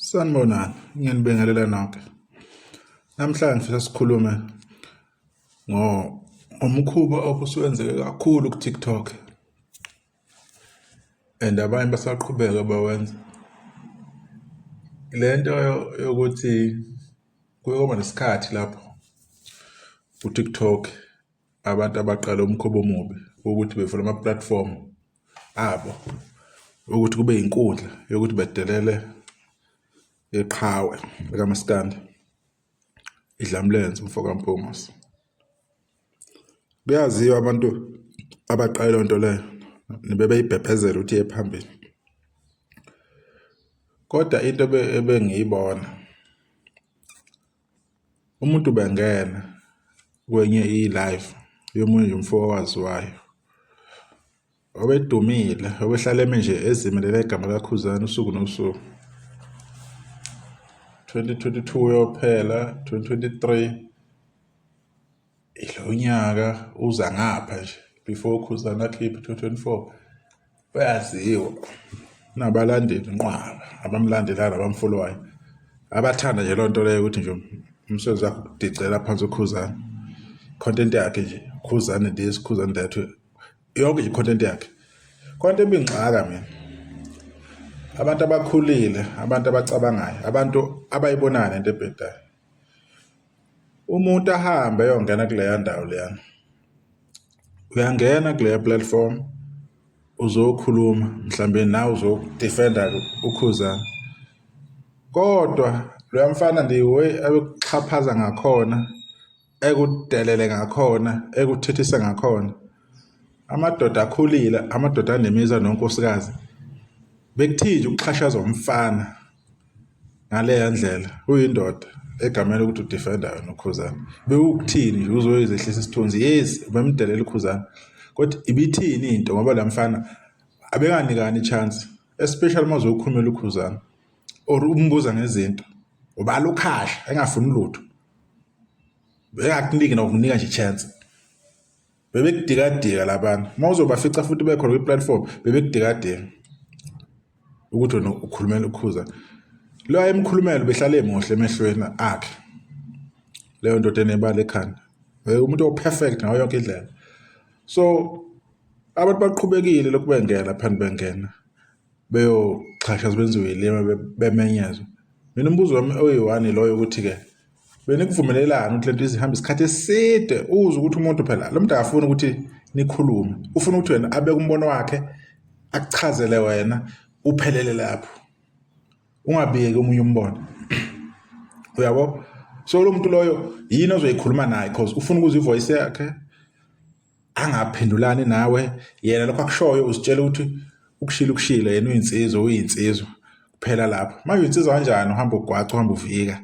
Sanibonani, ngiyanibingelela nonke. Namhlanje ngifisa sikhulume ngomkhuba obusuwenzeke kakhulu ku-TikTok and abanye basaqhubeka bawenza. Le nto yokuthi kuye kwaba nesikhathi lapho ku-TikTok abantu abaqala umkhuba omubi ukuthi bevula ama-platform abo ukuthi kube yinkundla yokuthi bedelele iqhawe likaMaskandi, idlamlenze umfokaMpungose. Kuyaziwa abantu abaqala le nto leyo bebeyibhebhezela ukuthi iye phambili. Kodwa into ebengiyibona, umuntu bengena kwenye i-live yomunye nje umfo owaziwayo obedumile, obehlala nje ezimelele igama laKhuzani usuku nosuku. 2022 yophela, 2023 ilo nyaka uza ngapha nje before uKhuzani akhiphe 2024. Bayaziwa nabalandeli nqwaba abamlandelayo abamfollowayo abathanda nje loo nto leyo ukuthi nje umsebenzi wakhe ukudicela phansi uKhuzani, content yakhe nje Khuzani this, Khuzani that, yonke nje content yakhe. Konke ebingixaka mina, abantu abakhulile, abantu abacabangayo, abantu abayibonayo lento ebhedayo, umuntu ahambe eyongena kuleya ndawo leyana, uyangena kuleya platform uzokhuluma mhlawumbe nawe uzodefenda uKhuzani, kodwa loya mfana ndiwe ekuxhaphaza ngakhona, ekudelele ngakhona, ekuthethisa ngakhona, amadoda akhulile, amadoda anemizwa nonkosikazi, bekuthinje ukuxhashazwa umfana ngaleya ndlela uyindoda egameni ukuthi udefenda yona uKhuzani. Bekukuthini nje uzoyizehlisa isithunzi? Yes, bemdelela uKhuzani, kodwa ibithini into ngoba la mfana abekanikaani i-chance, especially uma uzokhulumela uKhuzani or umbuza ngezinto ubala ukhahla engafuni lutho, bengakuniki nokunika nje i-chance. Bebekudikadika labantu, uma uzobafica futhi bekhona kwi-platform bebekudikadika ukuthi wena ukhulumela uKhuzani. Lo ayemkhulumela behlala emuhle emehlweni akhe, leyo ndoda enebala ekhanda, umuntu o-perfect ngayo yonke indlela. So abantu baqhubekile lokhu bengena phansi, bengena beyoxhashazwa, benziwe ilima, bemenyezwa. Mina umbuzo wami oyi-one loyo ukuthi-ke benikuvumelelana ukuthi lento izihambe isikhathi eside, uze ukuthi umuntu phela lo muntu akafuni ukuthi nikhulume, ufuna ukuthi wena abeke umbono wakhe akuchazele wena uphelele lapho, ungabiyeki omunye umbono. Uyabo? So lo muntu loyo yini ozoyikhuluma naye because ufuna ukuzwa ivoice yakhe, angaphendulani nawe, yena lokho akushoyo uzitshela ukuthi ukushila yena uyinsizwa kuphela lapho. Manje uyinsizwa kanjani uhamba ugwaca, uhamba uvika,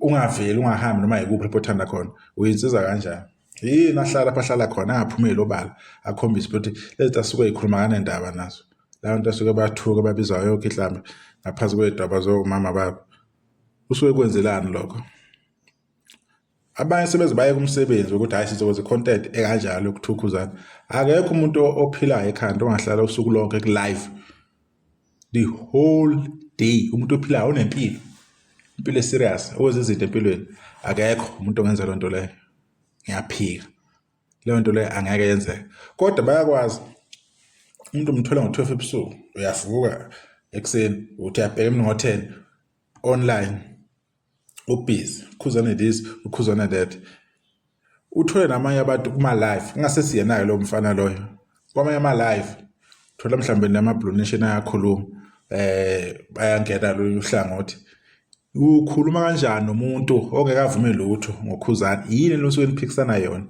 ungaveli, ungahambi noma yikuphi lapho othanda khona, uyinsizwa kanjani? Yini ahlala apha ahlala khona, angaphumeli obala, akhombise ukuthi lezi asuke yikhuluma kanendaba nazo. La bantu asuke bathuka babizwa yonke ihlambe ngaphansi kwedwaba zomama babo. Usuke kwenzelani lokho? Abanye sebeze baye kumsebenzi ukuthi hayi sizokwenza content ekanjalo yokuthi uKhuzani. Akekho umuntu ophilayo ekhanda ongahlala usuku lonke ku-live the whole day. Umuntu ophilayo onempilo, impilo eserious, owenza izinto empilweni, akekho umuntu ongenza loo nto leyo. Ngiyaphika, leyo nto leyo angeke yenzeke. Kodwa bayakwazi, umuntu umthola ngo-12 ebusuku, uyavuka ekuseni uthi uyabheka emini ngo-10 online, ubhizi, uKhuzani this, uKhuzani that. Uthole namanye abantu kuma-live, ingase siyenayo lo mfana loyo, kwamanye ama-live thola mhlawumbe nama-Blue Nation ayakhuluma, bayangena lo uhlangothi, ukhuluma kanjani nomuntu ongekavumi lutho ngoKhuzani? Yini lesuke niphikisana yona?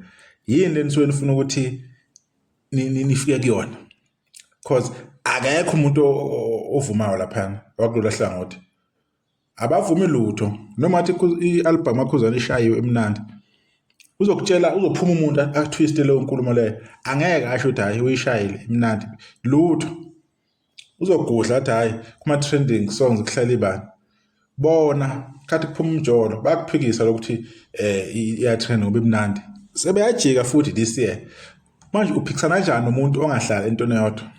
Yini lenisuke nifuna ukuthi nifike kuyona? Because akekho umuntu ovumayo laphana wakulolu hlangothi, abavumi lutho. Noma athi i-album yaKhuzani ishayiwe emnandi, uzokutshela, uzophuma umuntu athwiste leyo nkulumo leyo, angeke asho ukuthi hayi uyishayile imnandi lutho. Uzogudla athi hayi kuma-trending songs kuhlala ibani, bona khathi kuphuma umjolo bayakuphikisa lokuthi iya-trend ngoba imnandi. Sebeyajika futhi this year. Manje uphikisana kanjani nomuntu ongahlala entweni yodwa?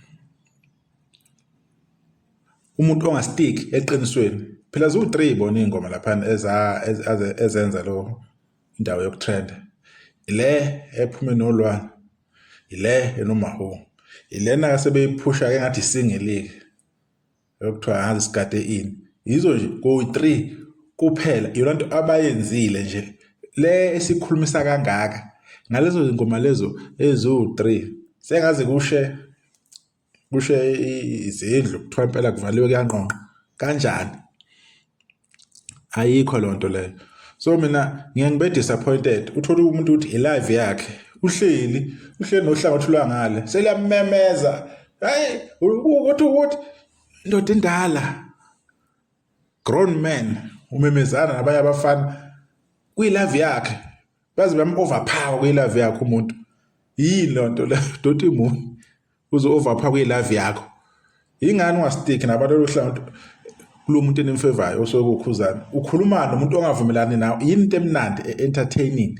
umuntu ongastick eqinisweni phela zu3 bona ingoma lapha ezenza lo indawo yokutrend ile ephume nolwana ile enomahu ilena sebeyiphusha ke ngathi singelike yokuthiwa ngazi sigade ini yizo nje go3 kuphela yona nto abayenzile nje le esikhulumisa kangaka ngalezo zingoma lezo ezo3 sengaze kushe izindlu kuthiwa impela kuvaliwe kuyangqonqa kanjani ayikho lonto leyo so mina ngibe disappointed uthola umuntu uthi live yakhe uhleli nohlangothi lwangale seliyamemeza hey ukuthi indoda indala grown man umemezana nabanye abafana kwi-live yakhe baze bam-overpower kwi-live yakhe umuntu yini lonto le doti muni uzo-overpower kwi-live yakho yingani ungastick nabantu lohlangothi kulo muntu enemfevayo osokukhuzana ukhuluma nomuntu ongavumelani nawe yini into emnandi entertaining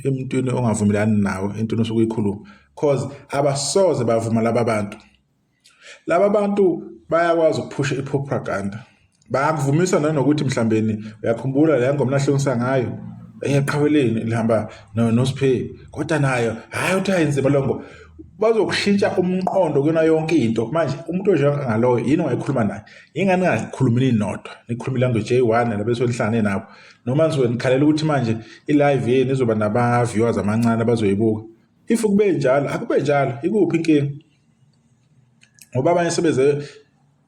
emntwini ongavumelani nawe entweni osokuyikhuluma cause abasoze bavuma laba bantu bayakwazi ukuphusha ipropaganda bayakuvumisa nanokuthi mhlambeni uyakhumbula le ngoma nahlongisa ngayo eqhaweleni lihamba noSiphe kodwa nayo hayi uthi ayinzima longo bazokushintsha umqondo kuyona yonke into manje umuntu njengaloyo yini ungayikhuluma naye ingani ngakhulumini nodwa nikhuluma language J1 labese lihlane nabo noma nizwe nikhalela ukuthi manje i-live yeni izoba naba viewers amancane abazoyibuka if kube njalo akube njalo ikuphi inkinga ngoba abanye sebeze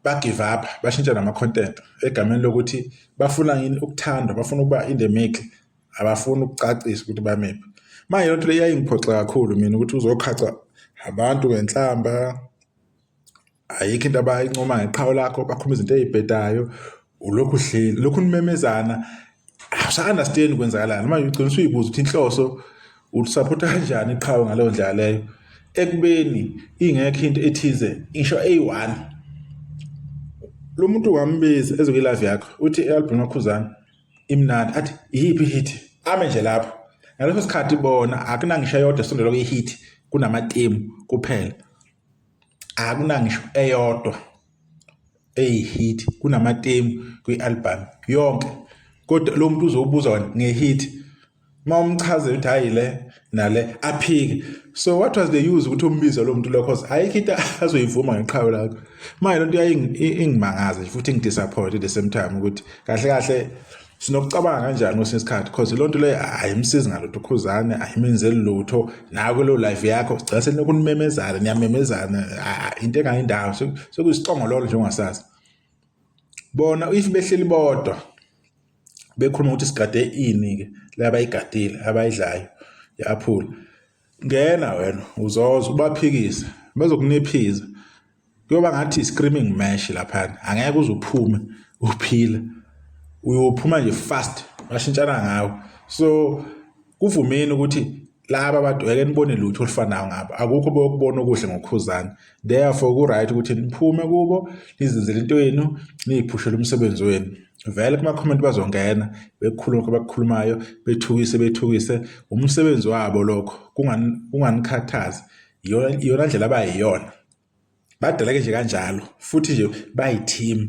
bagive up bashintsha nama content egameni lokuthi bafuna yini ukuthandwa bafuna ukuba in the middle abafuna ukucacisa ukuthi bamephi manje lonto le yayingiphoxa kakhulu mina ukuthi uzokhaca abantu ngenhlamba ayikho into abayincoma ngeqhawe lakho bakhuluma izinto ezibhedayo ulokhu uhleli lokhu nimemezana awusa-understand kwenzakalani manje ugcina usuyibuza ukuthi inhloso ulisupporta kanjani iqhawe ngaleyo ndlela leyo ekubeni ingekho into ethize ngisho A1 lo muntu ungambiza ezokwi-live yakho uthi i-album yakhuzana imnandi athi yiphi hit ame nje lapho ngaleso sikhathi bona akunangisho eyodwa esondela kwi-hit kunama-theme kuphela akunangisho eyodwa eyi-hit kunama-theme kwi-album yonke kodwa lo muntu uzobuza wena nge-hit ma umchazela ukuthi hayi le nale aphike so what was the use ukuthi umbize lo muntu lo cause ayikho into azoyivuma ngeqhawe lakho manje lonto ingimangaza futhi ngidisappoint at the same time ukuthi kahle sinokucabanga kanjani kwesinye isikhathi cause lonto le ayimsizi ngalutho ukhuzane ayimenzeli lutho nako lo live yakho sigcina senikunimemezana niyamemezana into engayindawo sokuyisiqongololo nje ungasazi bona if behleli bodwa bekhuluma ukuthi sigade ini ke labayigadile abayidlayo yaphula ngena wena uzoza ubaphikisa bazokunephiza kuyoba ngathi screaming match lapha angeke uzuphume uphila uyophuma nje fast bashintshana ngawo so kuvumeni ukuthi laba abantu eke nibone lutho olufanayo ngabo akukho bokubona okuhle ngokukhuzana therefore ku right ukuthi niphume kubo nizenzele into yenu niyiphushele umsebenzi wenu vele kuma comment bazongena bekhuluma abakukhulumayo bethukise umsebenzi wabo lokho kunganikhathazi iyona ndlela abayiyona badala ke nje kanjalo futhi nje bayi-team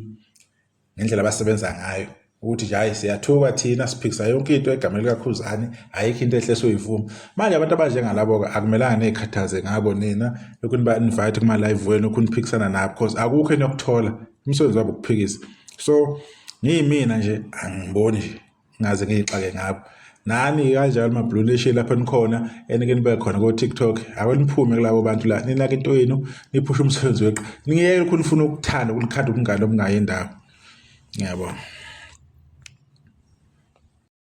ngendlela abasebenza ngayo ukuthi nje hayi siyathuka thina siphikisa yonke into egameni likakhuzane ayikho into ehle soyivuma manje abantu abanjengalabo akumelanga nezikhathaze ngabo nina lokhu niba invite kuma live wenu ukuniphikisana nabo because akukho enokuthola umsebenzi wabo ukuphikisa so ngiyimina nje angiboni nje ngaze ngixake ngabo nani kanjalo ma-blue nation lapha nikhona enike nibe khona ko TikTok aweniphume kulabo bantu la ninake into yenu niphushe umsebenzi weqo ningeke khona ufuna ukuthanda ukulikhanda ukungalo obungayendawo ngiyabona.